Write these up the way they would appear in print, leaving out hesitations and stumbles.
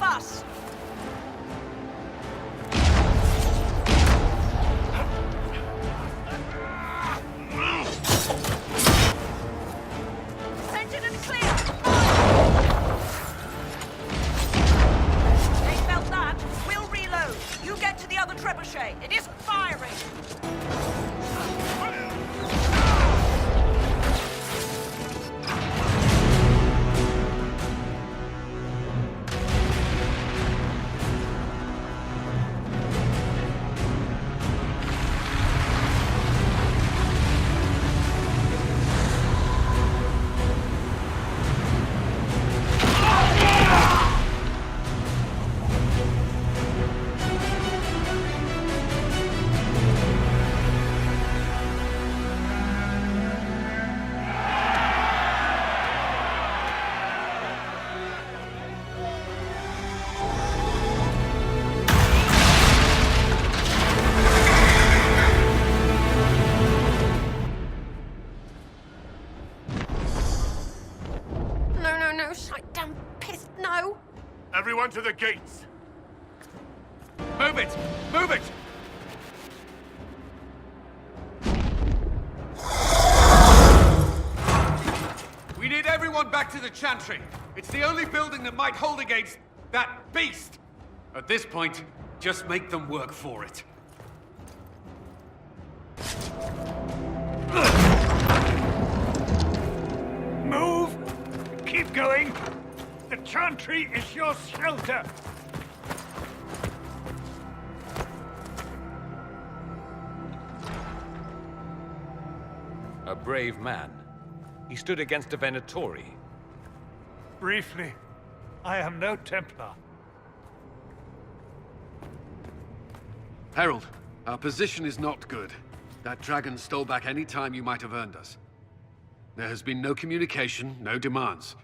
us! Centered and clear! They felt that. We'll reload. You get to the other trebuchet. It isn't firing! No, shite damn piss, no! Everyone to the gates! Move it! Move it! We need everyone back to the Chantry. It's the only building that might hold against that beast. At this point, just make them work for it. Move! Keep going! The Chantry is your shelter! A brave man. He stood against a Venatori. Briefly, I am no Templar. Herald, our position is not good. That dragon stole back any time you might have earned us. There has been no communication, no demands.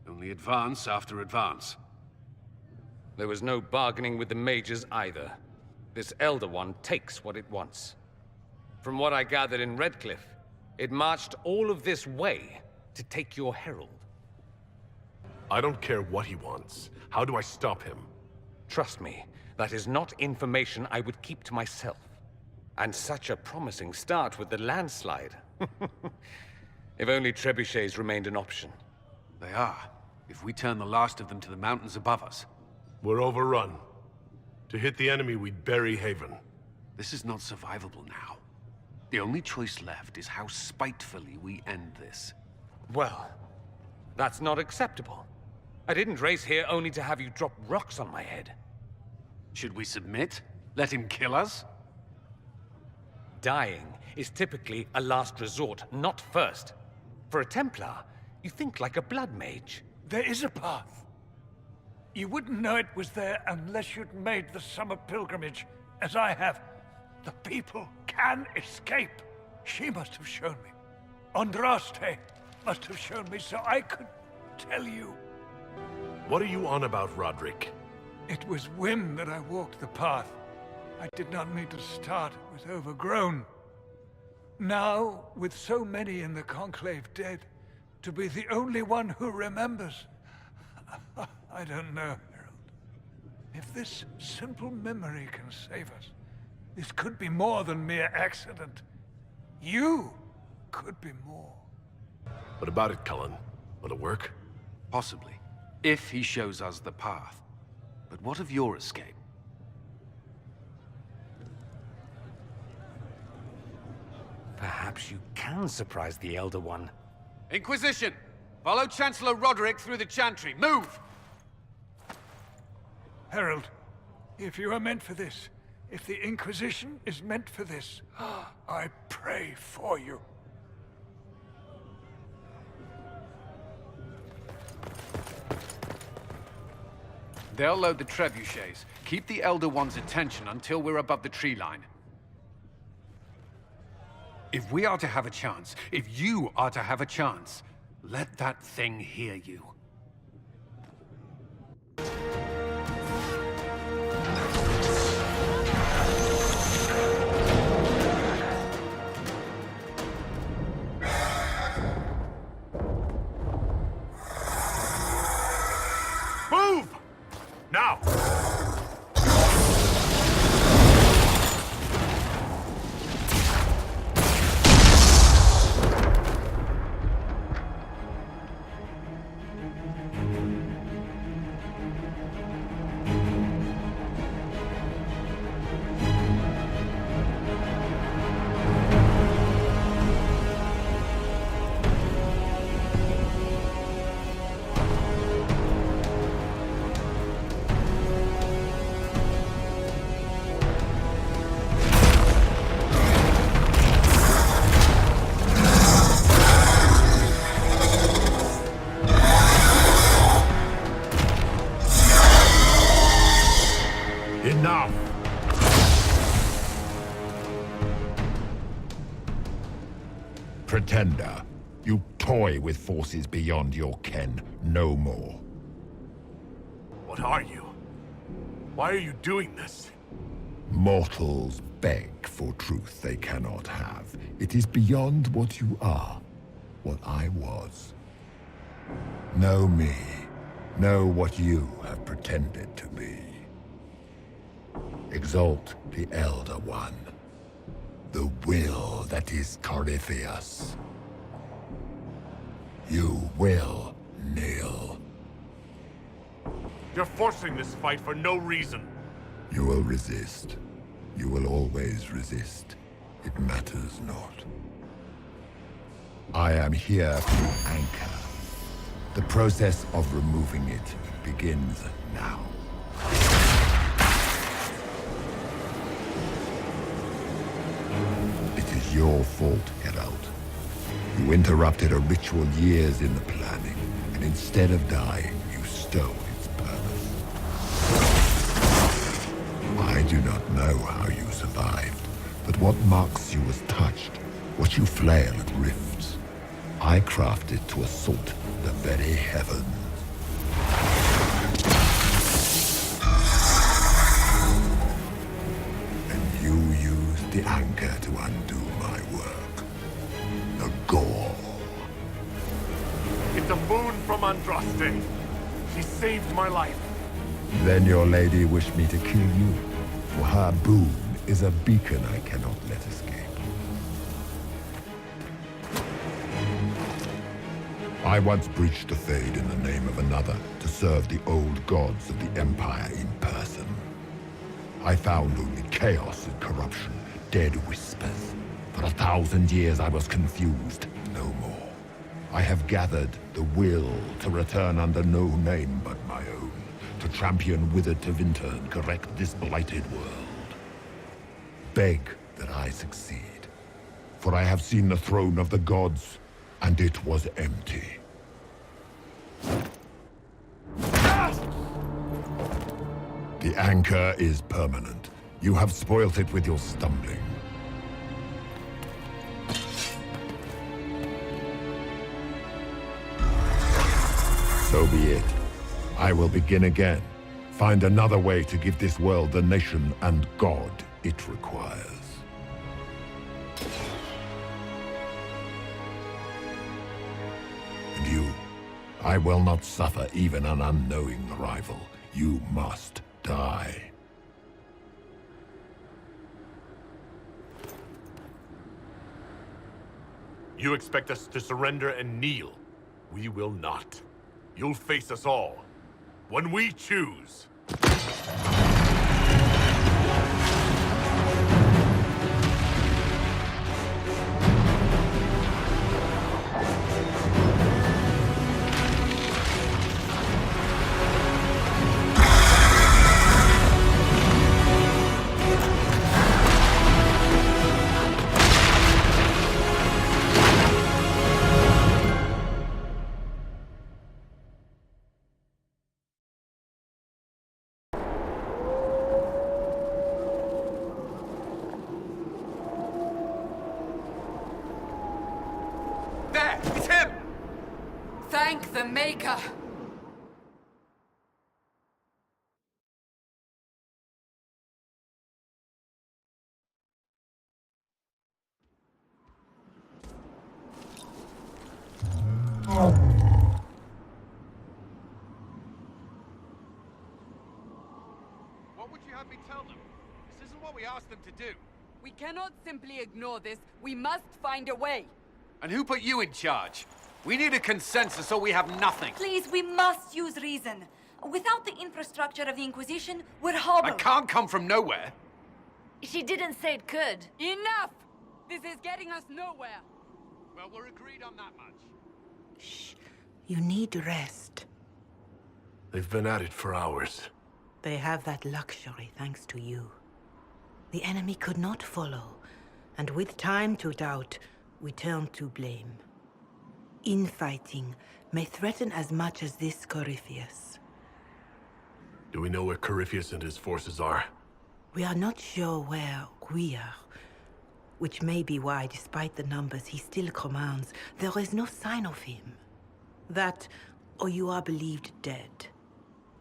Only advance after advance. There was no bargaining with the mages either. This Elder One takes what it wants. From what I gathered in Redcliffe, it marched all of this way to take your herald. I don't care what he wants. How do I stop him? Trust me, that is not information I would keep to myself. And such a promising start with the landslide. If only trebuchets remained an option. They are, if we turn the last of them to the mountains above us. We're overrun. To hit the enemy, we'd bury Haven. This is not survivable now. The only choice left is how spitefully we end this. Well, that's not acceptable. I didn't race here only to have you drop rocks on my head. Should we submit? Let him kill us? Dying is typically a last resort, not first. For a Templar, you think like a blood mage. There is a path. You wouldn't know it was there unless you'd made the summer pilgrimage, as I have. The people can escape. She must have shown me. Andraste must have shown me so I could tell you. What are you on about, Roderick? It was whim that I walked the path. I did not mean to start. It was overgrown. Now, with so many in the Conclave dead, to be the only one who remembers. I don't know, Herald. If this simple memory can save us, this could be more than mere accident. You could be more. What about it, Cullen? Will it work? Possibly. If he shows us the path. But what of your escape? Perhaps you can surprise the Elder One. Inquisition! Follow Chancellor Roderick through the Chantry. Move! Herald, if you are meant for this, if the Inquisition is meant for this, I pray for you. They'll load the trebuchets. Keep the Elder One's attention until we're above the tree line. If we are to have a chance, if you are to have a chance, let that thing hear you. Move! Now! pretender. You toy with forces beyond your ken, no more. What are you? Why are you doing this? Mortals beg for truth they cannot have. It is beyond what you are, what I was. Know me. Know what you have pretended to be. Exalt the Elder One. The will that is Corypheus. You will kneel. You're forcing this fight for no reason. You will resist. You will always resist. It matters not. I am here to anchor. The process of removing it begins now. It is your fault, Herald. You interrupted a ritual years in the planning, and instead of dying, you stole its purpose. I do not know how you survived, but what marks you as touched, what you flail at rifts, I crafted to assault the very heavens. And you used the anchor to undo my work. The gore. It's a boon from Andraste. She saved my life. Then your lady wished me to kill you. For her boon is a beacon I cannot let escape. I once breached the Fade in the name of another to serve the old gods of the Empire in person. I found only chaos and corruption, dead whispers. For 1,000 years I was confused, no more. I have gathered the will to return under no name but my own, to champion Withered to Winter and correct this blighted world. Beg that I succeed, for I have seen the throne of the gods, and it was empty. The anchor is permanent. You have spoilt it with your stumbling. So be it. I will begin again. Find another way to give this world the nation and God it requires. And you, I will not suffer even an unknowing rival. You must die. You expect us to surrender and kneel. We will not. You'll face us all. When we choose. There! It's him! Thank the Maker! What would you have me tell them? This isn't what we asked them to do. We cannot simply ignore this. We must find a way. And who put you in charge? We need a consensus or we have nothing. Please, we must use reason. Without the infrastructure of the Inquisition, we're hobbled. I can't come from nowhere. She didn't say it could. Enough! This is getting us nowhere. Well, we're agreed on that much. Shh. You need rest. They've been at it for hours. They have that luxury thanks to you. The enemy could not follow, and with time to doubt, we turn to blame. Infighting may threaten as much as this Corypheus. Do we know where Corypheus and his forces are? We are not sure where we are. which may be why, despite the numbers he still commands, there is no sign of him. That, or you are believed dead.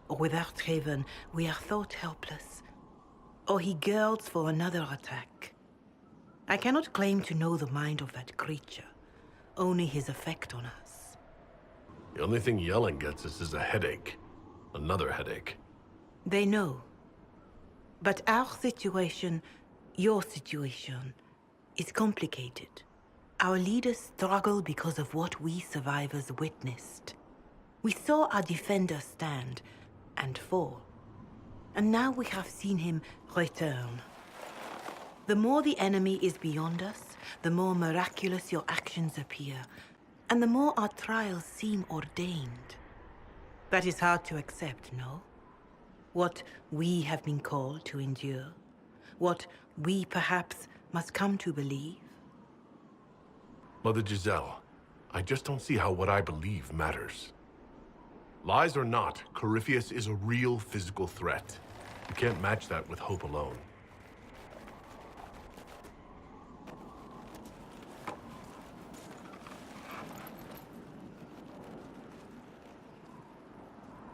Or without Haven, we are thought helpless. Or he girds for another attack. I cannot claim to know the mind of that creature, only his effect on us. The only thing yelling gets us is a headache. Another headache. They know. But our situation, your situation, is complicated. Our leaders struggle because of what we survivors witnessed. We saw our defender stand and fall. And now we have seen him return. The more the enemy is beyond us, the more miraculous your actions appear, and the more our trials seem ordained. That is hard to accept, no? What we have been called to endure, what we perhaps must come to believe. Mother Giselle, I just don't see how what I believe matters. Lies or not, Corypheus is a real physical threat. You can't match that with hope alone.